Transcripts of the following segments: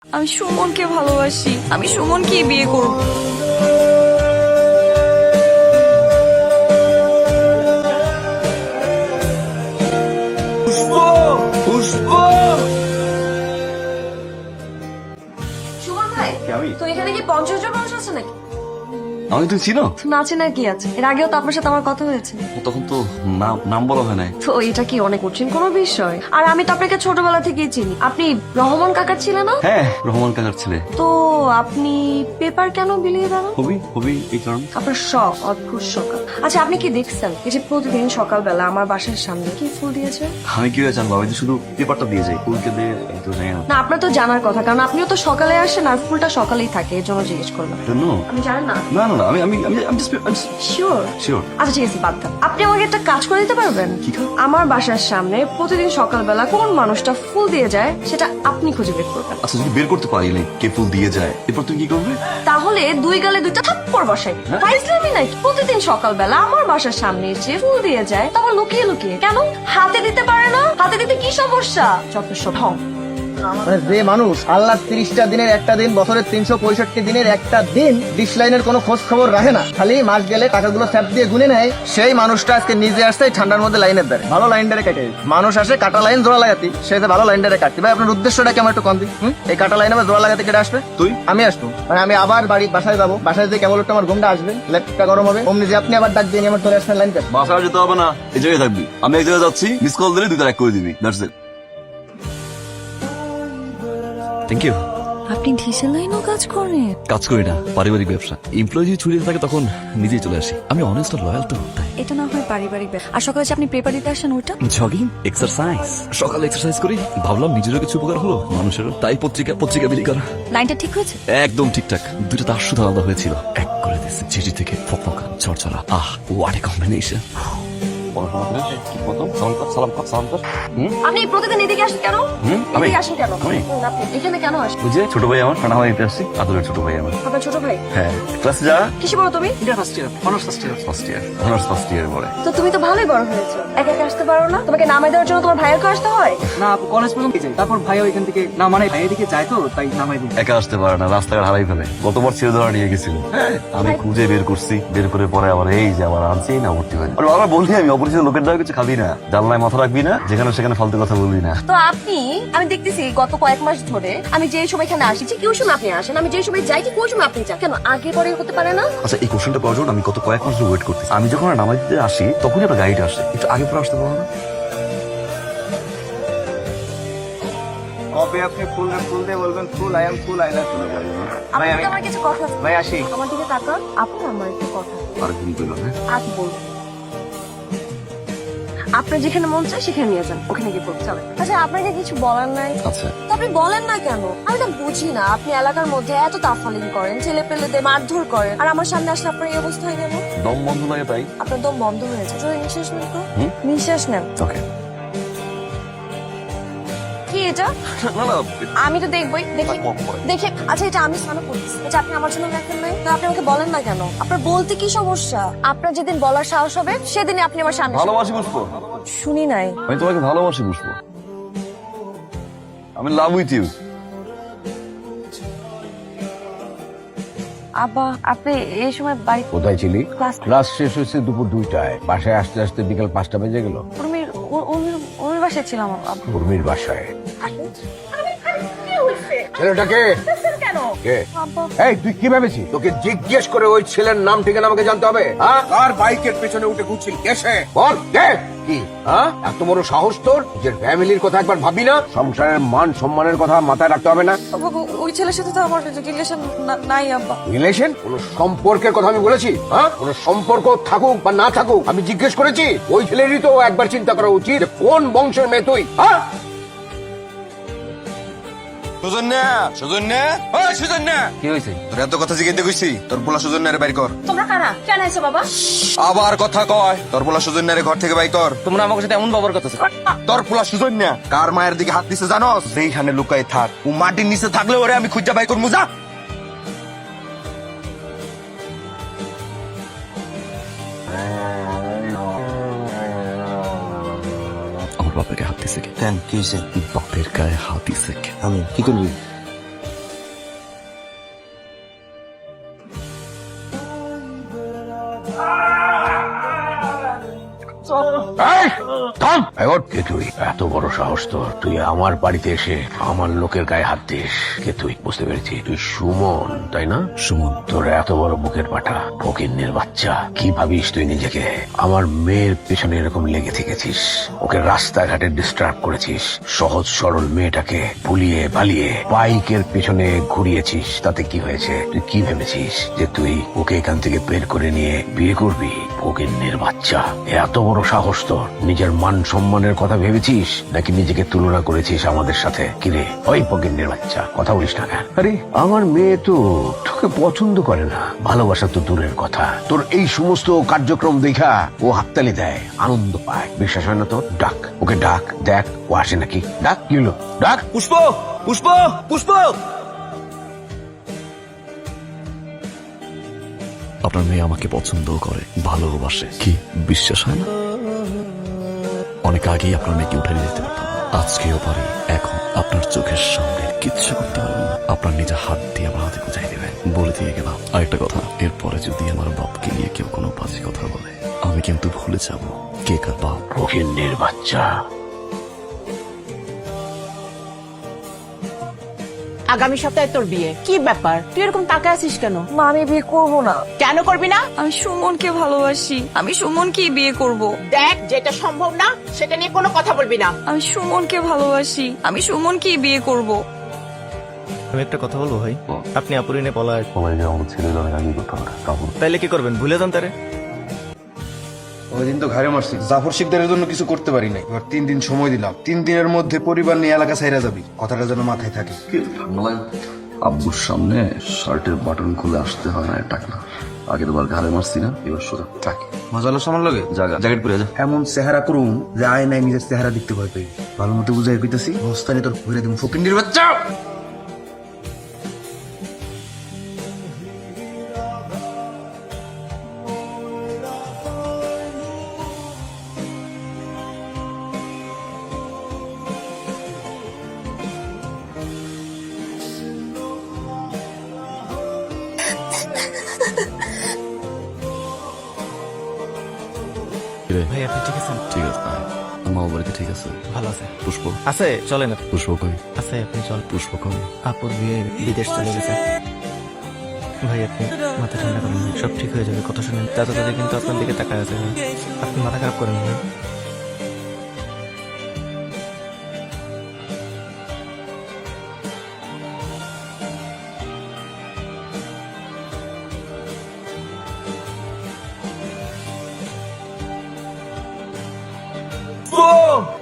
আমি সুমনকে ভালোবাসি, আমি সুমনকেই বিয়ে করব। পুষ্প পুষ্প সুমন ভাই, আমি তো এখানে কি 50 জন মানুষ আছে নাকি? আমি তুই চিনো নাচে না কি আছে? এর আগেও তো আপনার সাথে আমার কথা হয়েছে। তখন তো নাম বলা হয় নাই। তো এটা কি অনেক কঠিন কোনো বিষয়? আর আমি তো আপনাকে ছোটবেলা থেকেই চিনি। আপনি রহমান কাকার ছিলেন না? হ্যাঁ, রহমান কাকার ছেলে। তো আপনি পেপার কেন বিলিয়ে দাঁড়ান? হবি এই কারণ। আপনার শখ, অদ্ভুত সকাল। আচ্ছা, আপনি কি দেখছেন এই যে প্রতিদিন সকালবেলা আমার বাসার সামনে কি ফুল দিয়েছে? আমি কি হয়ে জানবো? আমি তো শুধু পেপারটা দিয়ে যাই, ফুলকে দিয়ে আমি তো জানি না। না, আপনার তো জানার কথা, কারণ আপনিও তো সকালে আসেন আর ফুলটা সকালেই থাকে, এর জন্য জিজ্ঞেস করলাম। জন্য আপনি জানেন না? না না না, আমি আমি আমি শিওর? শিওর। আচ্ছা ঠিক আছে, বাদ দাও। আপনি আমাকে একটা কাজ করে দিতে পারবেন? কি কাজ? আমার বাসার সামনে প্রতিদিন সকালবেলা কোন মানুষটা ফুল দিয়ে যায় সেটা আপনি খুঁজে বের করবেন। আচ্ছা, যদি বের করতে পারি নাই কে ফুল দিয়ে যায়, এরপর তুমি কি করবে? তাহলে দুই গালে দুইটা থাপ্পড় বসাই। ফাইজলামি নাকি? প্রতিদিন সকালবেলা আমার বাসার সামনে এসে ফুল দিয়ে যায়, তখন লুকিয়ে লুকিয়ে কেন? হাতে দিতে পারে না? হাতে দিতে কি সমস্যা? যথেষ্ট ঢং। যে মানুষ আল্লাহ 30টা দিনের একটা দিন, বছরের 365 দিনের একটা দিন ডিশ লাইনের কোনো খোঁজ খবর রাখে না, খালি মাস গেলে টাকাগুলো স্যাপ দিয়ে গুনে নেয়, সেই মানুষটা আজকে নিজে আসছে এই ঠান্ডার মধ্যে লাইনের ধারে ভালো লাইনটারে কাটে। মানুষ আসে কাটা লাইন জোড়া লাগাতে, সে যে ভালো লাইনটারে কাটতে। ভাই আপনার উদ্দেশ্যটা কেমন একটু কম দিন। এই কাটা লাইনে আমার জোড়া লাগাতে কেটে আসবে? তুই? আমি আসবো, মানে আমি আবার বাসায় যাবো, বাসায় যে কেবল একটু আমার ঘুমটা আসবে, লেপটা গরম হবে, অমনি যে আপনি আবার ডাক দিয়ে নিয়ে আমার চলে আসবেন লাইন কাটবে। বাসায় যেতে হবে না, এই জায়গায় থাকবি। আমি এক জায়গায় যাচ্ছি, মিস কল দিলে 2 তারিখ করে দিবি। That's it. Thank you. আপনি ডিসেল লাইনও কাজ করেন? কাজ করি না, পারিবারিক ব্যবসা। এমপ্লয়ি যদি ছুটিতে থাকে তখন নিজেই চলে আসি। আমি অনেস্ট আর লয়াল তো তাই। এটা না হয় পারিবারিক ব্যাপার। আর সকালে যে আপনি পেপার দিতে আসেন ওইটা? Jogging, exercise. সকালে এক্সারসাইজ করি, ভাবলাম নিজেরও কিছু উপকার হলো, মানুষেরও। তাই পত্রিকা বিলি করা। লাইনটা ঠিক হয়েছে? একদম ঠিকঠাক। দুটো তার শুধু আলাদা হয়েছিল, এক করে দিয়েছে। চিঠি থেকে ফকফকা ঝরঝরা। What a combination. আপনি প্রতিদিন এদিকে আসেন কেন? আমি? এদিকে আসেন কেন? আমি? আপনি এখানে কেন আসেন? ওই যে ছোট ভাই আমার খানা হয়ে দিতে আসছি, আদরের ছোট ভাই আমার। আপনার ছোট ভাই? হ্যাঁ, ক্লাসে যা। কিসে বড় তুমি? First year, honours first year পরে। তো তুমি তো ভালোই বড় হয়েছো, একা একা আসতে পারো না? তোমাকে নামাই দেওয়ার জন্য তোমার ভাইয়েরকে আসতে হয়? না আপু, কলেজ পর্যন্ত যাই, তারপর ভাইও এখান থেকে না, মানে ভাই এদিকে যায় তো তাই নামাই দিই। একা আসতে পারে না, রাস্তাঘাট হারাই ফেলে। গতবার ছেড়ে ধরা নিয়ে গেছিল, আমি খুঁজে বের করছি, বের করে পরে আবার এই যে আবার আনছি না ভর্তি হয়। আর বাবা বললি আমি অপরিচিত লোকের দ্বারা কিছু খাবি না, জানলায় মাথা রাখবি না, যেখানে সেখানে ফালতু কথা বলবি না। তো আমি দেখতেছি গত কয়েক মাস ধরে আমি যে সময় এখানে আসি ঠিক ওই সময় আপনি আসেন, আমি যে সময় যাই ঠিক ওই সময় আপনি যান। কেন আগে পরে হতে পারে না? আচ্ছা, এই কোশ্চেনটা করার জন্য আমি গত কয়েক মাস ওয়েট করতেছি। আমি যখন নামাজ দিতে আসি তখনই একটা গাইড আসে, একটু আগে পরে আসতে পারবো না? কবে আপনি ফুল দিয়ে বলবেন ফুল, I am fool, I love you. আপনার সাথে আমার কিছু কথা আছে। ভাই আসি। আমার দিকে তাকান, আপনি আমার একটু কথা আর ঘুম পেলো না। আজ বলবো। আপনার যেখানে মন চায় সেখানে নিয়ে যান, ওখানে গিয়ে পড়তে চলে। আচ্ছা, আপনাকে কিছু বলার নাই? আচ্ছা, তো আপনি বলেন না কেন? আমি তো বুঝি না, আপনি এলাকার মধ্যে এত তাফালিং করেন, ছেলে পেলেদের মারধর করেন, আর আমার সামনে আসলে আপনার এই অবস্থা হয়ে গেল। দম বন্ধ লাগে তাই। আপনার দম বন্ধ হয়েছে, জোরে নিঃশ্বাস নেন তো। হুম? নিঃশ্বাস নেন। ওকে। কি এটা? না না, আমি তো দেখবই, দেখি মন পড়ে। দেখে। আচ্ছা, এটা আমি স্নান করতেছি, এটা আপনি আমার জন্য দেখেন নাই? তো আপনি আমাকে বলেন না কেন? আপনার বলতে কি সমস্যা? আপনার যেদিন বলার সাহস হবে সেদিনই আপনি আমার সামনে ভালোবাসি পুষ্প, শুনি নাই। আমি তোমাকে ভালোবাসি পুষ্প, আমি লাভ উইথ ইউ। আব্বা, আপনি এই সময় বাড়ি? কোথায় ছিলি? ক্লাস শেষ হয়েছে দুপুর 2টায়, বাসায় আসতে আসতে বিকাল 5টা বেজে গেল। উর্মির বাসায় ছিলাম আব্বা। উর্মির বাসায়? ছেলেটাকে কেন? কে? আব্বা, এই তুই কি ভেবেছিস তোকে জিজ্ঞেস করে ওই ছেলের নাম ঠিকানা আমাকে জানতে হবে? হ্যাঁ, আর বাইকের পেছনে উঠে ঘুরছিল কেসে? বল কে? কি হ্যাঁ, এত বড় সাহস তোর? নিজের ফ্যামিলির কথা একবার ভাবি না? সংসারের মান সম্মানের কথা মাথায় রাখতে হবে না? আব্বা, ওই ছেলের সাথে তো আমার রিলেশন নাই আব্বা। রিলেশন? কোন সম্পর্কের কথা আমি বলেছি? হ্যাঁ, কোন সম্পর্ক থাকুক বা না থাকুক আমি জিজ্ঞেস করেছি? ওই ছেলেরই তো একবার চিন্তা করা উচিত যে কোন বংশের মেয়ে তুই। হ্যাঁ, কি হয়েছে তোর এত কথা জিজ্ঞেস কইছি? তোর পোলা সুজন্যারে বাইর কর। তোমরা কারা? কেন আইছো বাবা? আবার কথা কয়, তোর পোলা সুজন্যারে ঘর থেকে বাইর কর। তোমরা আমার সাথে এমন ব্যবহার করতেছো? তোর পোলা সুজন্যা কার মায়ের দিকে হাত দিছে জানোস? যেইখানে লুকাই থাক, ও মাটির নিচে থাকলে ওরে আমি খুঁজা বাই করবো। যা। আমার বাপের গায়ে হাত দিছে কে? কেন কি হয়েছে? বাপের গায়ে হাত দিছে কে? আমি কি করবি? কে তুই? এত বড় সাহস তোর, তুই আমার বাড়িতে এসে আমার লোকের গায়ে হাত দিস? কে তুই? বুঝতে পেরেছি, তুই সুমন তাই না? সুমন, তোর এত বড় বুকের পাটা, ফকিন্নের বাচ্চা, কি ভাবিস তুই নিজেকে? আমার মেয়ের পেছনে এরকম লেগে থেকেছিস, ওকে রাস্তাঘাটে ডিস্টার্ব করেছিস, সহজ সরল মেয়েটাকে ভুলিয়ে বালিয়ে বাইকের পেছনে ঘুরিয়েছিস। তাতে কি হয়েছে? তুই কি ভেবেছিস যে তুই ওকে এখান থেকে বের করে নিয়ে বিয়ে করবি? ফকিন্নের বাচ্চা, এত বড় সাহস তোর! নিজের মান সম্মানের কথা ভেবেছিস নাকি নিজেকে তুলনা করেছিস আমাদের সাথে? কিরে ওই ফকিন্নের বাচ্চা, কথা বলিস না কেন? আরে আমার মেয়ে তো তোকে পছন্দ করে না, ভালোবাসা তো দূরের কথা, তোর এই সমস্ত কার্যক্রম দেখা ও হাততালি দেয়, আনন্দ পায়। বিশ্বাস হয় না তোর? ডাক ওকে, ডাক, দেখ ও আসে নাকি। ডাক, কি হলো? ডাক। পুষ্প, পুষ্প, পুষ্প! আপনার মেয়ে আমাকে পছন্দ করে, ভালোবাসে। কি বিশ্বাস হয় না? অনেক আগেই আপনার মেয়েকে উঠে দিতে পারতাম, আজকেও পারি। এখন আপনার চোখের সামনে কিচ্ছু করতে পারবেন না, আপনার নিজের হাত দিয়ে আমার হাতে বুঝাই দেবেন। বলে দিয়ে গেলাম আরেকটা কথা, এরপরে যদি আমার বাপকে নিয়ে কেউ কোনো বাজে কথা বলে, আমি কিন্তু ভুলে যাব কে কার বাপ। ফকিন্নের বাচ্চা। আগামী সপ্তাহে তোর বিয়ে, কি ব্যাপার তুই এরকম তাকায় আছিস কেন? মা আমি বিয়ে করবো না। কেন করবি না? আমি সুমনকে ভালোবাসি, আমি সুমনকেই বিয়ে করব। দেখ, যেটা সম্ভব না সেটা নিয়ে কোনো কথা বলবি না। আমি সুমনকে ভালোবাসি, আমি সুমনকেই বিয়ে করব। আমি একটা কথা বলবো ভাই, আপনি আপুরিনে পলায় সবাই যে আমার ছেলে অনেক আগে কথা বলে, তারপর তাইলে কি করবেন? ভুলে যান তারে। ওই দিন তো ঘাড়ে মারছি, জাফর শিকদারের জন্য কিছু করতে পারি নাই। এবার 3 দিন সময় দিলাম, 3 দিনের মধ্যে পরিবার নিয়ে এলাকা ছাইরা যাবি, কথাটা যেন মাথায় থাকে। আব্বুর সামনে শার্টের বাটন খুলে আসতে হয় না, টাকা আগের বার ঘাড়ে মারছি না, এবার সোজা থাকে। মজা হলো আমার লগে? জ্যাকেট পরে যা। এমন চেহারা করুম যে আয় নাই নিজের চেহারা দেখতে ভয় পাই। ভালো মতো বুঝাই কইতাছি, বস্তানে তোর ঘুরে দিম ফকিন্দির বাচ্চা। ভাই আপনি ঠিক আছেন? ঠিক আছে, আয়। আমার বাড়িতে ঠিক আছে? ভালো আছে? পুষ্প আছে, চলেন। পুষ্প কই? আছে, আপনি চল। পুষ্প কই? আপুর বিয়ে বিদেশ চলে গেছে। ভাই আপনি মাথা ঠান্ডা করেন, সব ঠিক হয়ে যাবে। কথা শুনেন, দাদা দাদি কিন্তু আপনার দিকে তাকায় আছে ভাই। আপনি মাথা খারাপ করেন ভাই।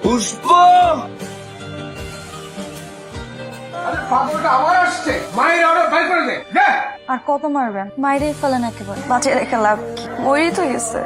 পুষ্প! আর কত মারবেন? মাইরে ফেলেন একেবারে, বাঁচিয়ে রেখে লাভ কি? মরেই তো গেছে।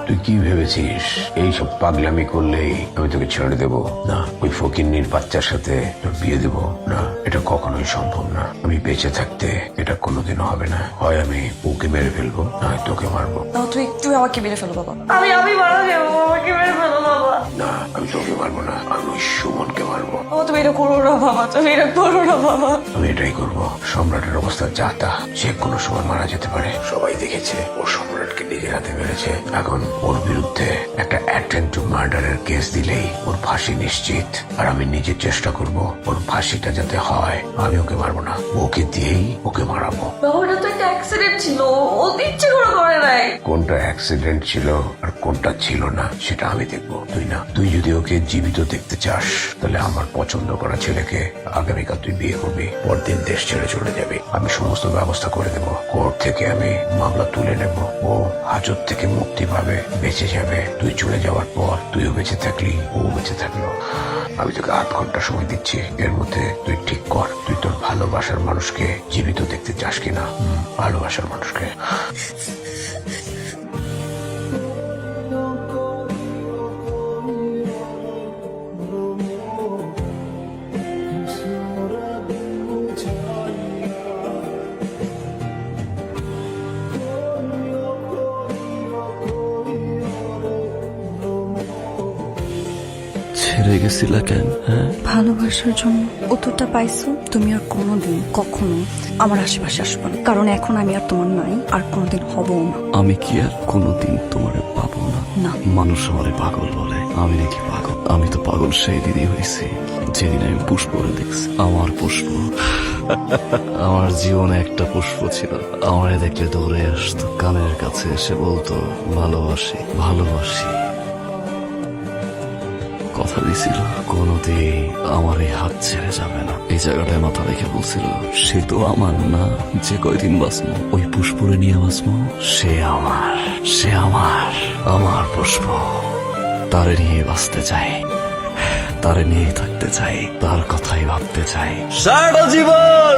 তুই কি ভেবেছিস এইসব পাগলামি করলেই আমি তোকে ছেড়ে দেব? না, ওই ফকিন্নির বাচ্চার সাথে তোর বিয়ে দেব না, এটা কখনোই সম্ভব না। আমি বেঁচে থাকতে এটা কোনোদিনও হবে না। হয় আমি ওকে মেরে ফেলবো, নয় তোকে মারবো। তাও তুই একটু আমাকে মেরে ফেলো বাবা। আমি মারা যাবো, আমাকে মেরে ফেলো বাবা। না, আমি তোকে মারবো না, আমি ওই সুমনকে মারবো। বাবা তুমি এটা করো না বাবা, তুমি এটা করো না বাবা। আমি এটাই করবো। সম্রাটের অবস্থা যা তা, যে কোনো সময় মারা যেতে পারে। সবাই দেখেছে ও সম্রাটকে নিজের হাতে মেরেছে। এখন ওর বিরুদ্ধে একটা অ্যাটেম্প টু মার্ডারের কেস দিলেই ওর ফাঁসি নিশ্চিত। আর আমি নিজে চেষ্টা করব ওর ফাঁসিটা যাতে হয়। আমি ওকে মারবো না, ওকে দিয়েই ওকে মারাবো। বাবা এটা তো একটা অ্যাক্সিডেন্ট ছিল, ও ইচ্ছে করে নাই। কোনটা অ্যাক্সিডেন্ট ছিল আর কোনটা ছিল না সেটা আমি দেখবো, তুই না। তুই যদি ওকে জীবিত দেখতে চাস তাহলে আমার পছন্দ করা ছেলেকে আগামীকাল তুই বিয়ে করবি, পরদিন দেশ ছেড়ে চলে যাবি। আমি সমস্ত ব্যবস্থা করে দেবো। কোর্ট থেকে আমি মামলা তুলে নেব, ও হাজত থেকে মুক্তি পাবে, বেঁচে যাবে। তুই চলে যাওয়ার পর তুইও বেঁচে থাকলি, ও বেঁচে থাকলো। আমি তোকে 8 ঘন্টা সময় দিচ্ছি, এর মধ্যে তুই ঠিক কর তুই তোর ভালোবাসার মানুষকে জীবিত দেখতে চাস কিনা। ভালোবাসার মানুষকে। ছেড়ে গেছিলা কেন? হ্যাঁ, ভালোবাসার জন্য উত্তরটা পাইছো। তুমি আর কোনোদিন কখনো আমার আশেপাশে আসবে না, কারণ এখন আমি আর তোমার নাই, আর কোনোদিন হবও না। আমি কি আর কোনোদিন তোমারে পাবো না? না। মানুষ আমারে পাগল বলে, আমি নাকি পাগল? আমি তো পাগল সেই দিনই হয়েছি যেদিন আমি পুষ্পরে দেখছি। আমার পুষ্প আমার জীবনে একটা পুষ্প ছিল, আমারে দেখলে দৌড়ে আসতো, কানের কাছে এসে বলতো ভালোবাসি ভালোবাসি। কথা দিছিল কোনোদিন আমার এই হাত ছেড়ে যাবে না। এই জায়গাটায় মাথা রেখে বলছিল সে তো আমার না, যে কয়দিন বাঁচবো ওই পুষ্পরে নিয়ে বাঁচবো। সে আমার, সে আমার, আমার পুষ্প। তারে নিয়ে বাঁচতে চাই, তারে নিয়ে থাকতে চাই, তার কথাই ভাবতে চাই সারাটা জীবন।